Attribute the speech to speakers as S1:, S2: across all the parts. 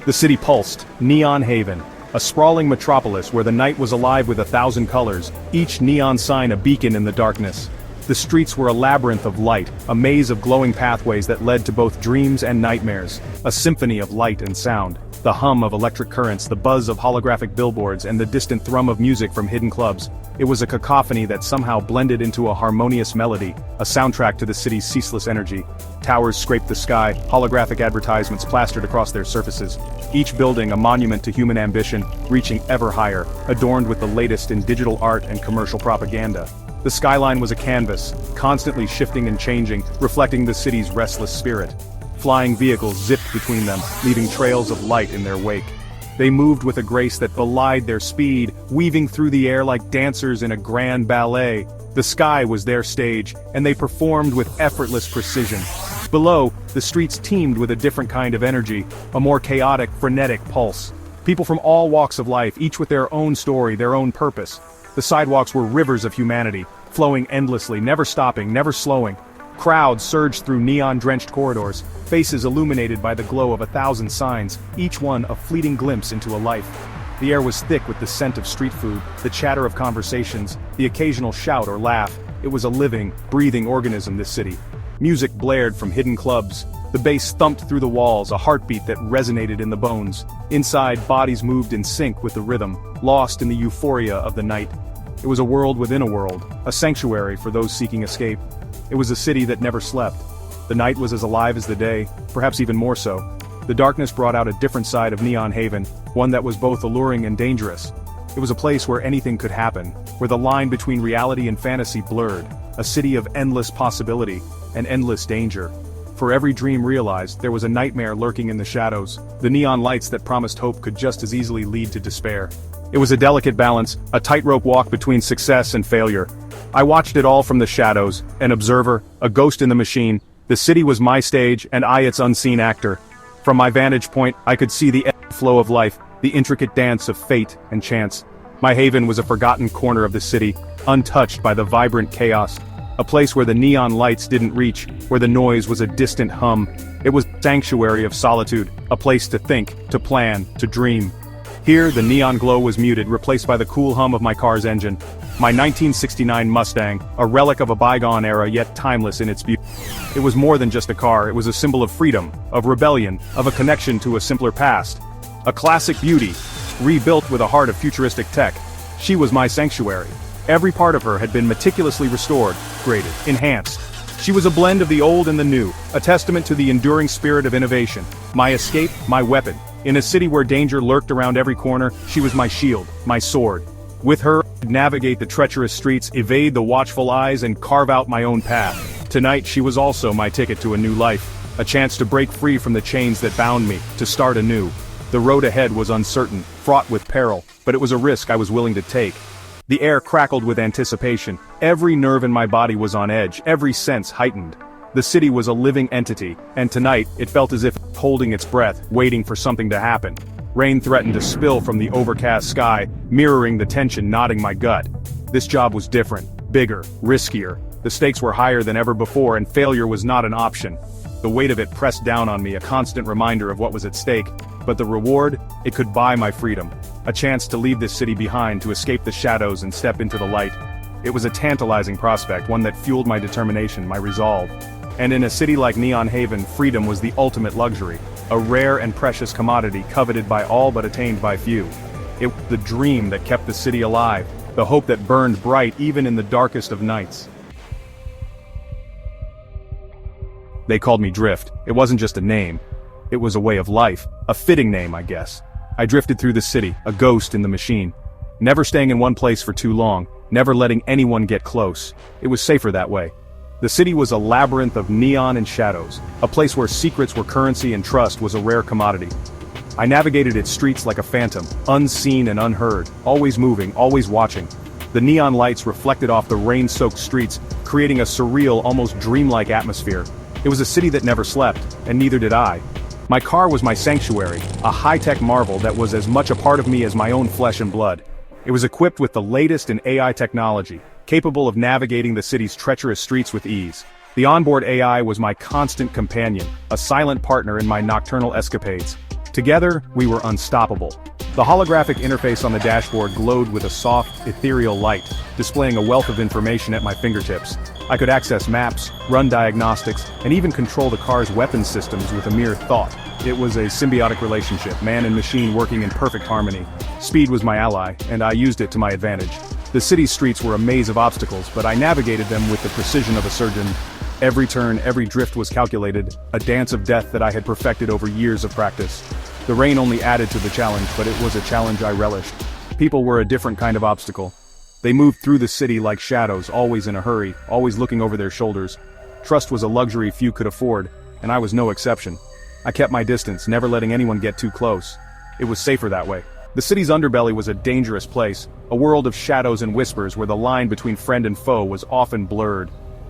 S1: The city pulsed, Neon Haven, a sprawling metropolis where the night was alive with 1,000 colors, each neon sign a beacon in the darkness. The streets were a labyrinth of light, a maze of glowing pathways that led to both dreams and nightmares, a symphony of light and sound. The hum of electric currents, the buzz of holographic billboards, and the distant thrum of music from hidden clubs. It was a cacophony that somehow blended into a harmonious melody, a soundtrack to the city's ceaseless energy. Towers scraped the sky, holographic advertisements plastered across their surfaces. Each building a monument to human ambition, reaching ever higher, adorned with the latest in digital art and commercial propaganda. The skyline was a canvas, constantly shifting and changing, reflecting the city's restless spirit. Flying vehicles zipped between them, leaving trails of light in their wake. They moved with a grace that belied their speed, weaving through the air like dancers in a grand ballet. The sky was their stage, and they performed with effortless precision. Below, the streets teemed with a different kind of energy, a more chaotic, frenetic pulse. People from all walks of life, each with their own story, their own purpose. The sidewalks were rivers of humanity, flowing endlessly, never stopping, never slowing. Crowds surged through neon-drenched corridors, faces illuminated by the glow of 1,000 signs, each one a fleeting glimpse into a life. The air was thick with the scent of street food, the chatter of conversations, the occasional shout or laugh. It was a living, breathing organism, this city. Music blared from hidden clubs. The bass thumped through the walls, a heartbeat that resonated in the bones. Inside, bodies moved in sync with the rhythm, lost in the euphoria of the night. It was a world within a world, a sanctuary for those seeking escape. It was a city that never slept. The night was as alive as the day, perhaps even more so. The darkness brought out a different side of Neon Haven, one that was both alluring and dangerous. It was a place where anything could happen, where the line between reality and fantasy blurred, a city of endless possibility and endless danger. For every dream realized, there was a nightmare lurking in the shadows. The neon lights that promised hope could just as easily lead to despair. It was a delicate balance, a tightrope walk between success and failure. I watched it all from the shadows, an observer, a ghost in the machine. The city was my stage, and I its unseen actor. From my vantage point, I could see the ebb and flow of life, the intricate dance of fate and chance. My haven was a forgotten corner of the city, untouched by the vibrant chaos. A place where the neon lights didn't reach, where the noise was a distant hum. It was a sanctuary of solitude, a place to think, to plan, to dream. Here, the neon glow was muted, replaced by the cool hum of my car's engine. My 1969 Mustang, a relic of a bygone era yet timeless in its beauty. It was more than just a car, it was a symbol of freedom, of rebellion, of a connection to a simpler past. A classic beauty, rebuilt with a heart of futuristic tech. She was my sanctuary. Every part of her had been meticulously restored, graded, enhanced. She was a blend of the old and the new, a testament to the enduring spirit of innovation. My escape, my weapon. In a city where danger lurked around every corner, she was my shield, my sword. With her, I'd navigate the treacherous streets, evade the watchful eyes, and carve out my own path. Tonight, she was also my ticket to a new life, a chance to break free from the chains that bound me, to start anew. The road ahead was uncertain, fraught with peril, but it was a risk I was willing to take. The air crackled with anticipation. Every nerve in my body was on edge, every sense heightened. The city was a living entity, and tonight, it felt as if holding its breath, waiting for something to happen. Rain threatened to spill from the overcast sky, mirroring the tension knotting my gut. This job was different, bigger, riskier. The stakes were higher than ever before, and failure was not an option. The weight of it pressed down on me, a constant reminder of what was at stake. But the reward? It could buy my freedom. A chance to leave this city behind, to escape the shadows and step into the light. It was a tantalizing prospect, one that fueled my determination, my resolve. And in a city like Neon Haven, freedom was the ultimate luxury, a rare and precious commodity coveted by all but attained by few. It was the dream that kept the city alive, the hope that burned bright even in the darkest of nights. They called me Drift. It wasn't just a name. It was a way of life, a fitting name, I guess. I drifted through the city, a ghost in the machine. Never staying in one place for too long, never letting anyone get close. It was safer that way. The city was a labyrinth of neon and shadows, a place where secrets were currency and trust was a rare commodity. I navigated its streets like a phantom, unseen and unheard, always moving, always watching. The neon lights reflected off the rain-soaked streets, creating a surreal, almost dreamlike atmosphere. It was a city that never slept, and neither did I. My car was my sanctuary, a high-tech marvel that was as much a part of me as my own flesh and blood. It was equipped with the latest in AI technology, capable of navigating the city's treacherous streets with ease. The onboard AI was my constant companion, a silent partner in my nocturnal escapades. Together, we were unstoppable. The holographic interface on the dashboard glowed with a soft, ethereal light, displaying a wealth of information at my fingertips. I could access maps, run diagnostics, and even control the car's weapons systems with a mere thought. It was a symbiotic relationship, man and machine working in perfect harmony. Speed was my ally, and I used it to my advantage. The city's streets were a maze of obstacles, but I navigated them with the precision of a surgeon. Every turn, every drift was calculated, a dance of death that I had perfected over years of practice. The rain only added to the challenge, but it was a challenge I relished. People were a different kind of obstacle. They moved through the city like shadows, always in a hurry, always looking over their shoulders. Trust was a luxury few could afford, and I was no exception. I kept my distance, never letting anyone get too close. It was safer that way. The city's underbelly was a dangerous place, a world of shadows and whispers where the line between friend and foe was often blurred.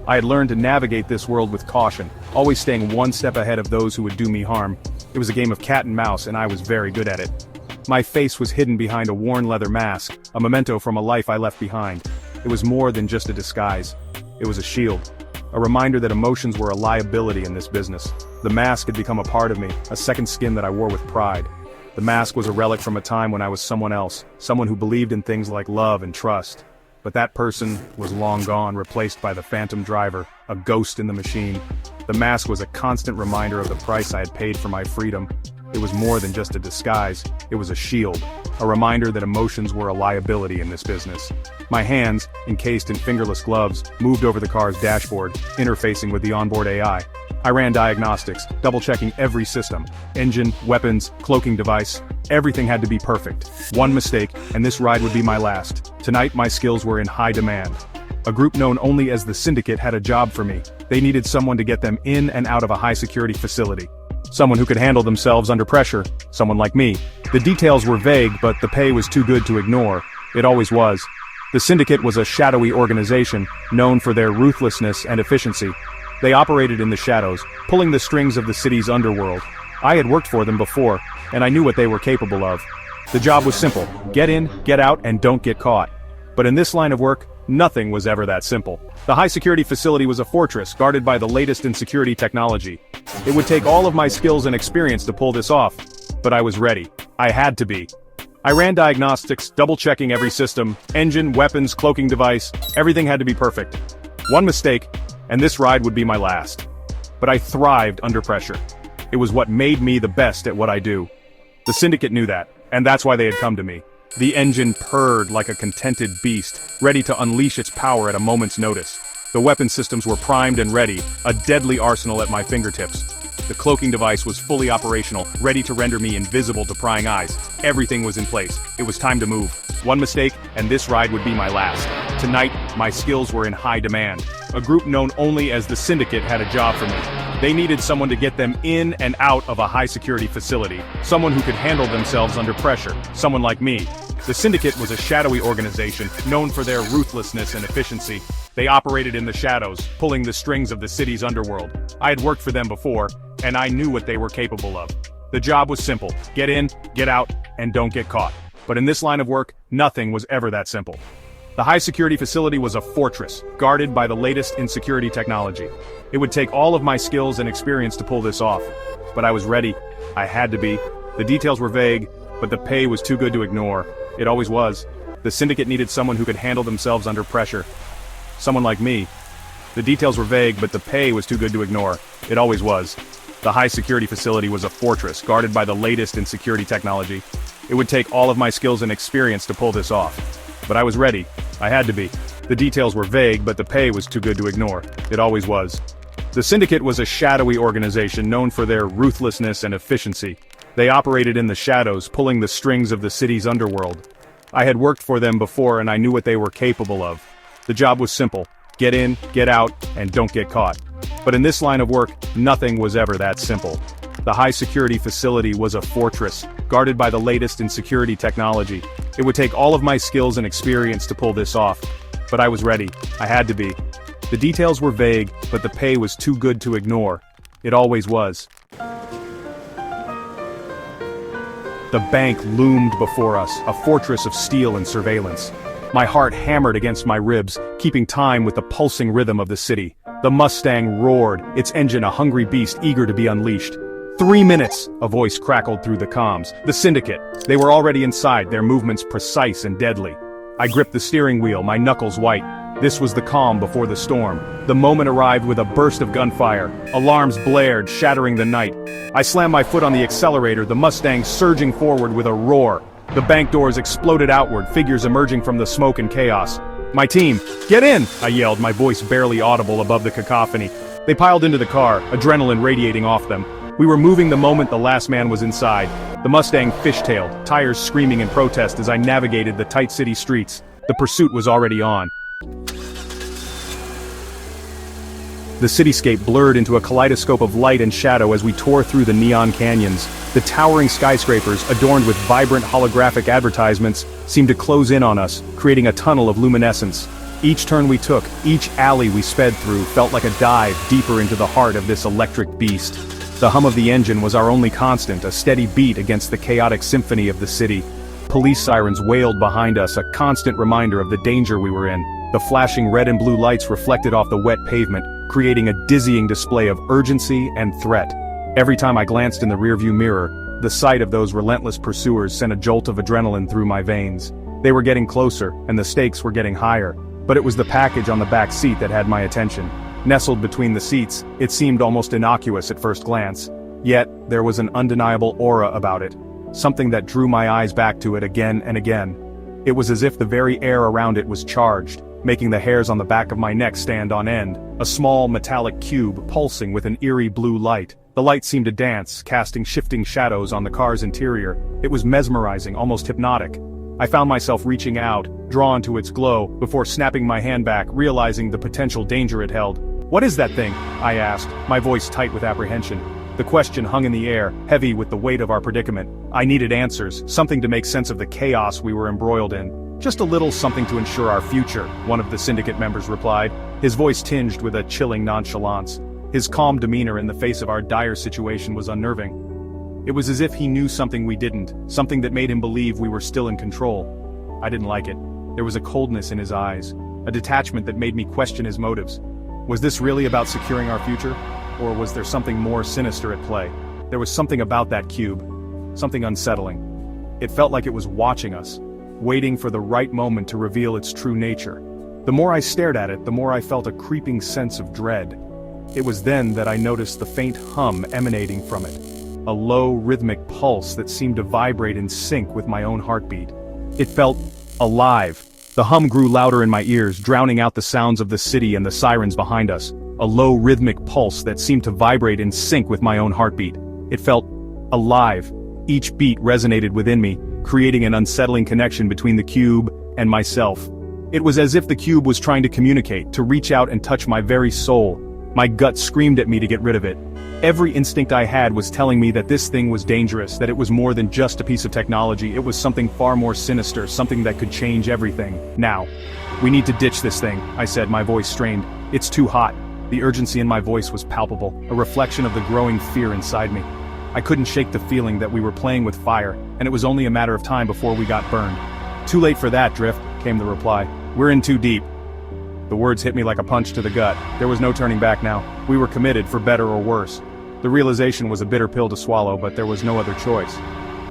S1: I had learned to navigate this world with caution, always staying one step ahead of those who would do me harm. It was a game of cat and mouse, and I was very good at it. My face was hidden behind a worn leather mask, a memento from a life I left behind. It was more than just a disguise. It was a shield. A reminder that emotions were a liability in this business. The mask had become a part of me, a second skin that I wore with pride. The mask was a relic from a time when I was someone else, someone who believed in things like love and trust. But that person was long gone, replaced by the phantom driver, a ghost in the machine. The mask was a constant reminder of the price I had paid for my freedom. It was more than just a disguise, it was a shield, a reminder that emotions were a liability in this business. My hands, encased in fingerless gloves, moved over the car's dashboard, interfacing with the onboard AI. I ran diagnostics, double-checking every system. Engine, weapons, cloaking device, everything had to be perfect. One mistake, and this ride would be my last. Tonight my skills were in high demand. A group known only as the Syndicate had a job for me. They needed someone to get them in and out of a high-security facility. Someone who could handle themselves under pressure, someone like me. The details were vague, but the pay was too good to ignore. It always was. The Syndicate was a shadowy organization, known for their ruthlessness and efficiency. They operated in the shadows, pulling the strings of the city's underworld. I had worked for them before, and I knew what they were capable of. The job was simple: get in, get out, and don't get caught. But in this line of work, nothing was ever that simple. The high-security facility was a fortress, guarded by the latest in security technology. It would take all of my skills and experience to pull this off, but I was ready. I had to be. I ran diagnostics, double-checking every system, engine, weapons, cloaking device, everything had to be perfect. One mistake, and this ride would be my last. But I thrived under pressure. It was what made me the best at what I do. The Syndicate knew that, and that's why they had come to me. The engine purred like a contented beast, ready to unleash its power at a moment's notice. The weapon systems were primed and ready, a deadly arsenal at my fingertips. The cloaking device was fully operational, ready to render me invisible to prying eyes. Everything was in place. It was time to move. One mistake, and this ride would be my last. Tonight, my skills were in high demand. A group known only as the Syndicate had a job for me. They needed someone to get them in and out of a high-security facility, someone who could handle themselves under pressure, someone like me. The Syndicate was a shadowy organization, known for their ruthlessness and efficiency. They operated in the shadows, pulling the strings of the city's underworld. I had worked for them before, and I knew what they were capable of. The job was simple: get in, get out, and don't get caught. But in this line of work, nothing was ever that simple. The high-security facility was a fortress, guarded by the latest in security technology. It would take all of my skills and experience to pull this off. But I was ready. I had to be. The details were vague, but the pay was too good to ignore. It always was. The Syndicate needed someone who could handle themselves under pressure. Someone like me. The details were vague, but the pay was too good to ignore. It always was. The high-security facility was a fortress, guarded by the latest in security technology. It would take all of my skills and experience to pull this off. But I was ready. I had to be. The details were vague, but the pay was too good to ignore. It always was. The Syndicate was a shadowy organization known for their ruthlessness and efficiency. They operated in the shadows, pulling the strings of the city's underworld. I had worked for them before, and I knew what they were capable of. The job was simple: get in, get out, and don't get caught. But in this line of work, nothing was ever that simple. The high-security facility was a fortress, guarded by the latest in security technology. It would take all of my skills and experience to pull this off. But I was ready. I had to be. The details were vague, but the pay was too good to ignore. It always was. The bank loomed before us, a fortress of steel and surveillance. My heart hammered against my ribs, keeping time with the pulsing rhythm of the city. The Mustang roared, its engine a hungry beast eager to be unleashed. 3 minutes, a voice crackled through the comms. The syndicate. They were already inside, their movements precise and deadly. I gripped the steering wheel, my knuckles white. This was the calm before the storm. The moment arrived with a burst of gunfire. Alarms blared, shattering the night. I slammed my foot on the accelerator, the Mustang surging forward with a roar. The bank doors exploded outward, figures emerging from the smoke and chaos. My team, get in! I yelled, my voice barely audible above the cacophony. They piled into the car, adrenaline radiating off them. We were moving the moment the last man was inside. The Mustang fishtailed, tires screaming in protest as I navigated the tight city streets. The pursuit was already on. The cityscape blurred into a kaleidoscope of light and shadow as we tore through the neon canyons. The towering skyscrapers, adorned with vibrant holographic advertisements, seemed to close in on us, creating a tunnel of luminescence. Each turn we took, each alley we sped through, felt like a dive deeper into the heart of this electric beast. The hum of the engine was our only constant, a steady beat against the chaotic symphony of the city. Police sirens wailed behind us, a constant reminder of the danger we were in. The flashing red and blue lights reflected off the wet pavement, creating a dizzying display of urgency and threat. Every time I glanced in the rearview mirror, the sight of those relentless pursuers sent a jolt of adrenaline through my veins. They were getting closer, and the stakes were getting higher. But it was the package on the back seat that had my attention. Nestled between the seats, it seemed almost innocuous at first glance. Yet, there was an undeniable aura about it. Something that drew my eyes back to it again and again. It was as if the very air around it was charged, making the hairs on the back of my neck stand on end. A small metallic cube pulsing with an eerie blue light. The light seemed to dance, casting shifting shadows on the car's interior. It was mesmerizing, almost hypnotic. I found myself reaching out, drawn to its glow, before snapping my hand back, realizing the potential danger it held. "What is that thing?" I asked, my voice tight with apprehension. The question hung in the air, heavy with the weight of our predicament. I needed answers, something to make sense of the chaos we were embroiled in. "Just a little something to ensure our future," one of the syndicate members replied, his voice tinged with a chilling nonchalance. His calm demeanor in the face of our dire situation was unnerving. It was as if he knew something we didn't, something that made him believe we were still in control. I didn't like it. There was a coldness in his eyes, a detachment that made me question his motives. Was this really about securing our future? Or was there something more sinister at play? There was something about that cube. Something unsettling. It felt like it was watching us, waiting for the right moment to reveal its true nature. The more I stared at it, the more I felt a creeping sense of dread. It was then that I noticed the faint hum emanating from it. A low, rhythmic pulse that seemed to vibrate in sync with my own heartbeat. It felt alive. The hum grew louder in my ears, drowning out the sounds of the city and the sirens behind us. A low, rhythmic pulse that seemed to vibrate in sync with my own heartbeat. It felt alive. Each beat resonated within me, creating an unsettling connection between the cube and myself. It was as if the cube was trying to communicate, to reach out and touch my very soul. My gut screamed at me to get rid of it. Every instinct I had was telling me that this thing was dangerous, that it was more than just a piece of technology, it was something far more sinister, something that could change everything. Now. "We need to ditch this thing," I said, my voice strained. "It's too hot." The urgency in my voice was palpable, a reflection of the growing fear inside me. I couldn't shake the feeling that we were playing with fire, and it was only a matter of time before we got burned. "Too late for that, Drift," came the reply. "We're in too deep." The words hit me like a punch to the gut. There was no turning back now. We were committed, for better or worse. The realization was a bitter pill to swallow, but there was no other choice.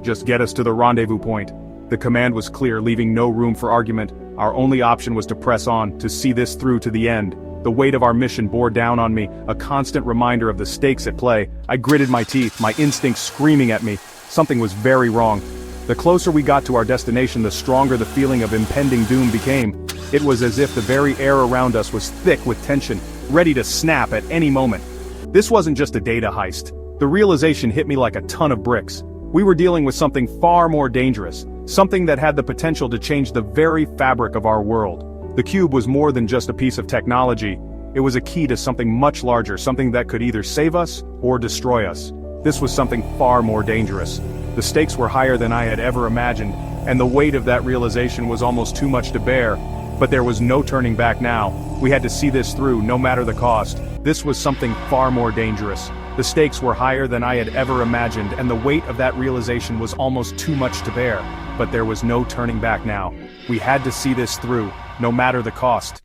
S1: "Just get us to the rendezvous point." The command was clear, leaving no room for argument. Our only option was to press on, to see this through to the end. The weight of our mission bore down on me, a constant reminder of the stakes at play. I gritted my teeth, my instincts screaming at me. Something was very wrong. The closer we got to our destination, the stronger the feeling of impending doom became. It was as if the very air around us was thick with tension, ready to snap at any moment. This wasn't just a data heist. The realization hit me like a ton of bricks. We were dealing with something far more dangerous, something that had the potential to change the very fabric of our world. The cube was more than just a piece of technology. It was a key to something much larger, something that could either save us or destroy us. This was something far more dangerous. The stakes were higher than I had ever imagined, and the weight of that realization was almost too much to bear. But there was no turning back now. We had to see this through, no matter the cost. This was something far more dangerous. The stakes were higher than I had ever imagined, and the weight of that realization was almost too much to bear. But there was no turning back now. We had to see this through, no matter the cost.